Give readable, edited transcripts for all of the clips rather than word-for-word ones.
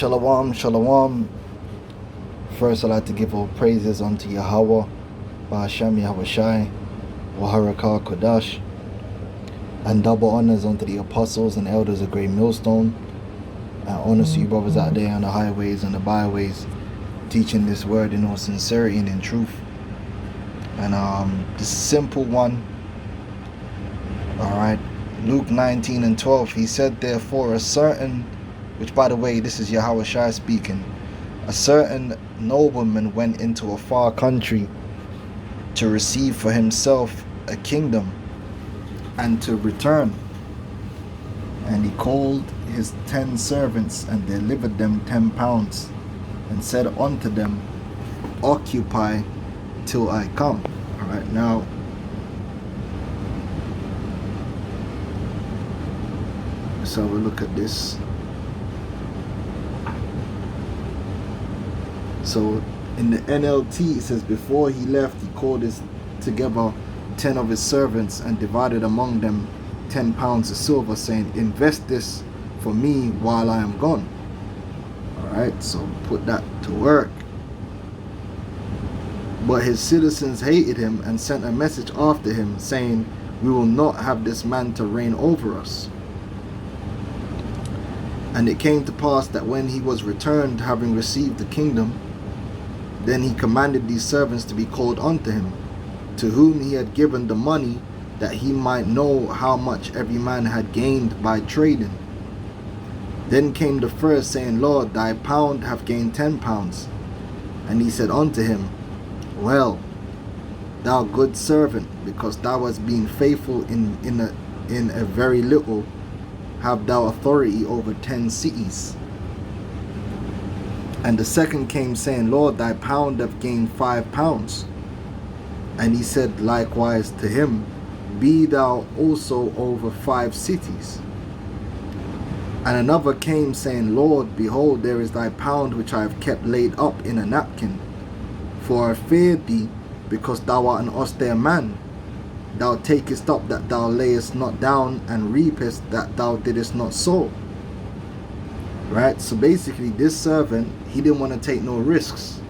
Shalom, shalom. First, I'd like to give all praises unto Yahweh, Ba'ashem Yahweh Shai, Waharakah Kodash, and double honors unto the apostles and elders of Great Millstone, and honors to you brothers out there on the highways and the byways, teaching this word in all sincerity and in truth. And the simple one, alright, Luke 19 and 12, he said, therefore a certain, which by the way, this is Yahweh Shai speaking, a certain nobleman went into a far country to receive for himself a kingdom and to return. And he called his 10 servants and delivered them 10 pounds and said unto them, occupy till I come. All right, now so we look at this. So in the NLT it says, before he left, he called together 10 of his servants and divided among them 10 pounds of silver, saying, invest this for me while I am gone. Alright, so put that to work. But his citizens hated him and sent a message after him, saying, we will not have this man to reign over us. And it came to pass that when he was returned, having received the kingdom, then he commanded these servants to be called unto him, to whom he had given the money, that he might know how much every man had gained by trading. Then came the first, saying, Lord, thy pound hath gained 10 pounds. And he said unto him, well, thou good servant, because thou hast been faithful in a very little, have thou authority over 10 cities. And the second came, saying, Lord, thy pound hath gained 5 pounds. And he said likewise to him, be thou also over 5 cities. And another came, saying, Lord, behold, there is thy pound which I have kept laid up in a napkin. For I feared thee, because thou art an austere man. Thou takest up that thou layest not down, and reapest that thou didst not sow. Right? So basically, this servant, he didn't want to take no risks.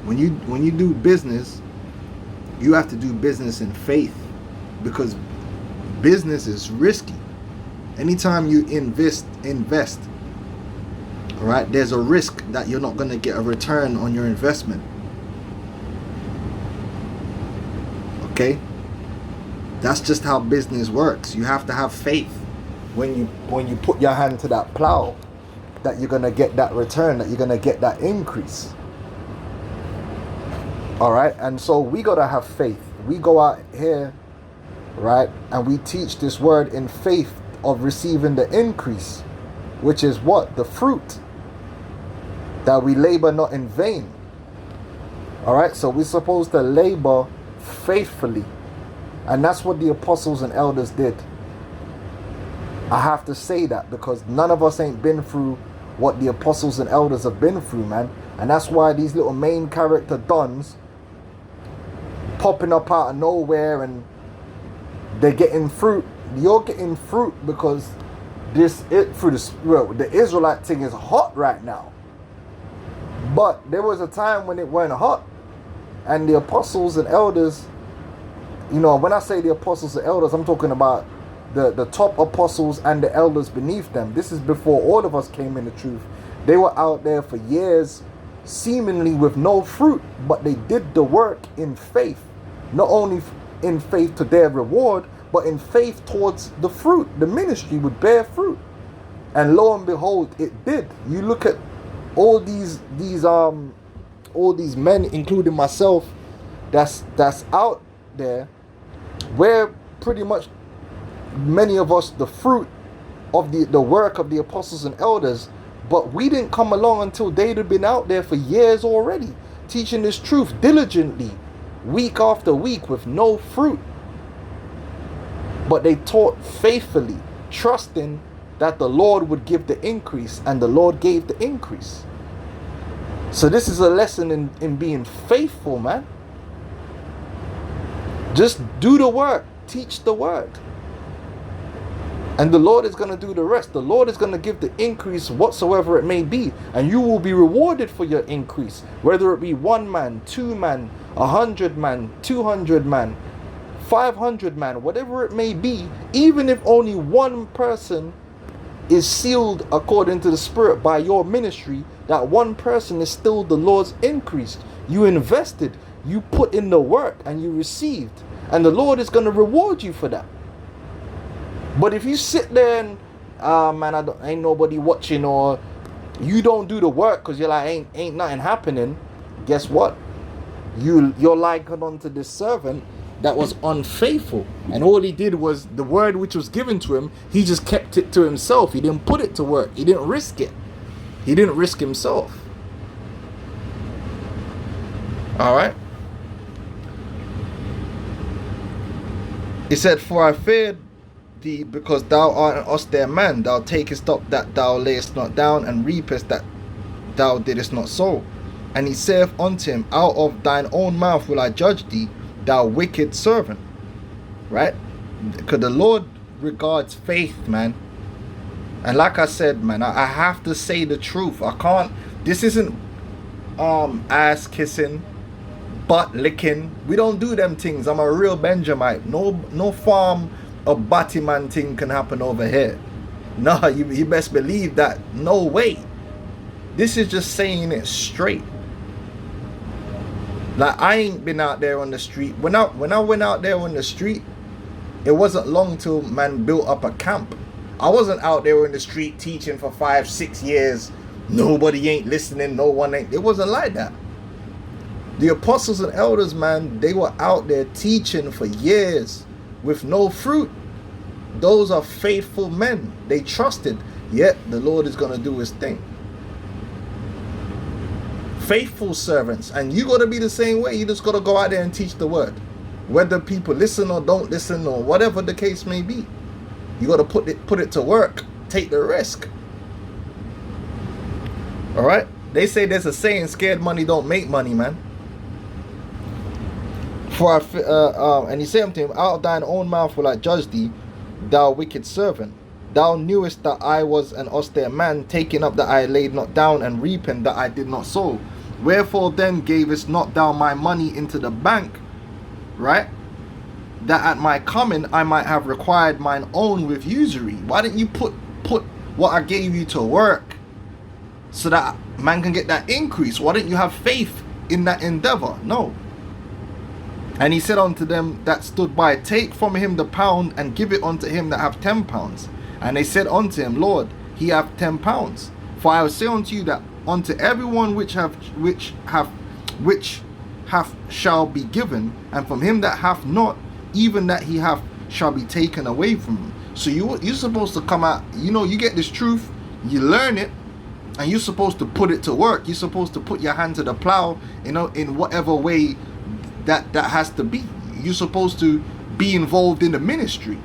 When you do business, you have to do business in faith, because business is risky. Anytime you invest, all right, there's a risk that you're not going to get a return on your investment. Okay? That's just how business works. You have to have faith when you put your hand to that plow, that you're going to get that return, that you're going to get that increase. All right? And so we got to have faith. We go out here, right, and we teach this word in faith of receiving the increase, which is what? The fruit, that we labor not in vain. All right? So we're supposed to labor faithfully. And that's what the apostles and elders did. I have to say that, because none of us ain't been through what the apostles and elders have been through, man. And that's why these little main character dons popping up out of nowhere and they're getting fruit. You're getting fruit because the Israelite thing is hot right now. But there was a time when it weren't hot, and the apostles and elders, you know, when I say the apostles and elders, I'm talking about the top apostles and the elders beneath them. This is before all of us came in the truth. They were out there for years, seemingly with no fruit, but they did the work in faith. Not only in faith to their reward, but in faith towards the fruit. The ministry would bear fruit. And lo and behold, it did. You look at all these men, including myself, that's out there, where pretty much many of us the fruit of the work of the apostles and elders, but we didn't come along until they'd have been out there for years already, teaching this truth diligently, week after week, with no fruit. But they taught faithfully, trusting that the Lord would give the increase, and the Lord gave the increase. So this is a lesson in being faithful, man. Just do the work, teach the word. And the Lord is going to do the rest. The Lord is going to give the increase whatsoever it may be. And you will be rewarded for your increase. Whether it be 1 man, 2 man, 100 man, 200 man, 500 man, whatever it may be. Even if only one person is sealed according to the Spirit by your ministry, that one person is still the Lord's increase. You invested, you put in the work, and you received. And the Lord is going to reward you for that. But if you sit there and man, ain't nobody watching, or you don't do the work because you're like ain't nothing happening, guess what? You're likened unto this servant that was unfaithful, and all he did was the word which was given to him, he just kept it to himself. He didn't put it to work. He didn't risk it. He didn't risk himself. All right. He said, "For I feared thee, because thou art an austere man. Thou takest up that thou layest not down, and reapest that thou didst not sow. And he saith unto him, Out of thine own mouth will I judge thee, thou wicked servant." Right? Because the Lord regards faith, man. And like I said, man, I have to say the truth. I can't. This isn't ass kissing, butt licking. We don't do them things. I'm a real Benjamite. No farm a Batman thing can happen over here. No, you best believe that. No way. This is just saying it straight. Like, I ain't been out there on the street. When I went out there on the street, it wasn't long till man built up a camp. I wasn't out there in the street teaching for 5-6 years. Nobody ain't listening. No one ain't. It wasn't like that. The apostles and elders, man, they were out there teaching for years with no fruit. Those are faithful men. They trusted, yet the Lord is going to do his thing. Faithful servants. And you got to be the same way. You just got to go out there and teach the word, whether people listen or don't listen, or whatever the case may be. You got to put it to work. Take the risk. All right. They say there's a saying, scared money don't make money, man. And he said unto him, Out of thine own mouth will I judge thee, thou wicked servant. Thou knewest that I was an austere man, taking up that I laid not down, and reaping that I did not sow. Wherefore then gavest not thou my money into the bank, right? That at my coming I might have required mine own with usury. Why didn't you put what I gave you to work, so that man can get that increase? Why didn't you have faith in that endeavor? No. And he said unto them that stood by, Take from him the pound, and give it unto him that have 10 pounds. And they said unto him, Lord, he hath 10 pounds. For I will say unto you that unto everyone which hath shall be given, and from him that hath not, even that he hath shall be taken away from him. So you're supposed to come out, you get this truth, you learn it, and you're supposed to put it to work. You're supposed to put your hand to the plow, in whatever way that has to be. You're supposed to be involved in the ministry.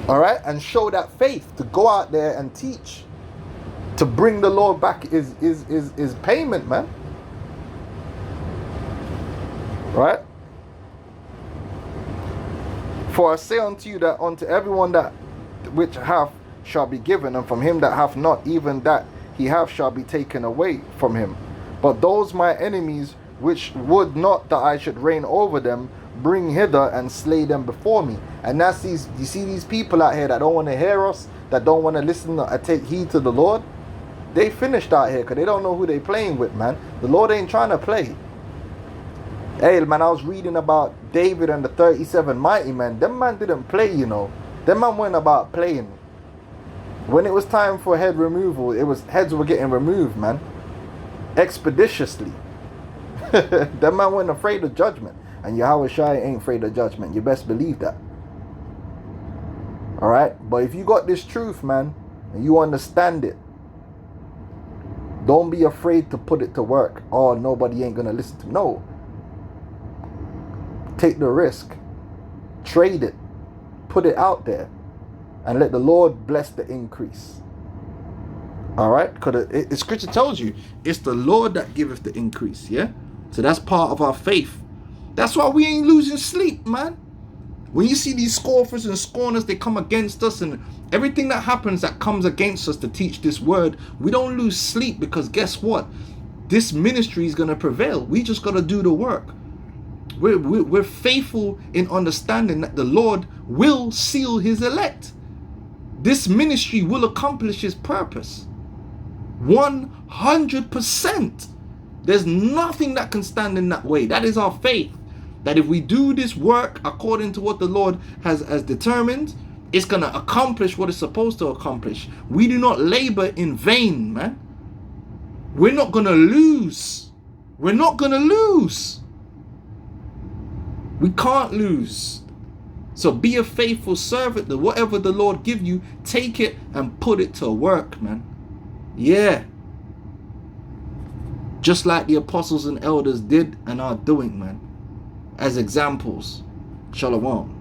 All right, and show that faith to go out there and teach, to bring the Lord back is payment, man. Right? For I say unto you that unto everyone that which hath shall be given, and from him that hath not, even that he hath shall be taken away from him. But those my enemies which would not that I should reign over them, bring hither and slay them before me. And that's you see these people out here that don't want to hear us, that don't want to listen or take heed to the Lord. They finished out here because they don't know who they playing with, man. The Lord ain't trying to play. Hey, man, I was reading about David and the 37 mighty men. Them man didn't play, Them man weren't about playing. When it was time for head removal, heads were getting removed, man. Expeditiously. That man wasn't afraid of judgment. And Yahweh Shai ain't afraid of judgment. You best believe that. Alright? But if you got this truth, man, and you understand it, don't be afraid to put it to work. Oh, nobody ain't gonna listen to me. No. Take the risk. Trade it. Put it out there. And let the Lord bless the increase. Alright? Because the scripture tells you, it's the Lord that giveth the increase. Yeah? So that's part of our faith. That's why we ain't losing sleep, man. When you see these scoffers and scorners, they come against us, and everything that happens that comes against us to teach this word, we don't lose sleep, because guess what? This ministry is going to prevail. We just got to do the work. We're faithful in understanding that the Lord will seal his elect. This ministry will accomplish his purpose. 100%. There's nothing that can stand in that way. That is our faith. That if we do this work according to what the Lord has determined, it's going to accomplish what it's supposed to accomplish. We do not labor in vain, man. We're not going to lose. We're not going to lose. We can't lose. So be a faithful servant. That whatever the Lord give you, take it and put it to work, man. Yeah. Just like the apostles and elders did and are doing, man. As examples. Shalom.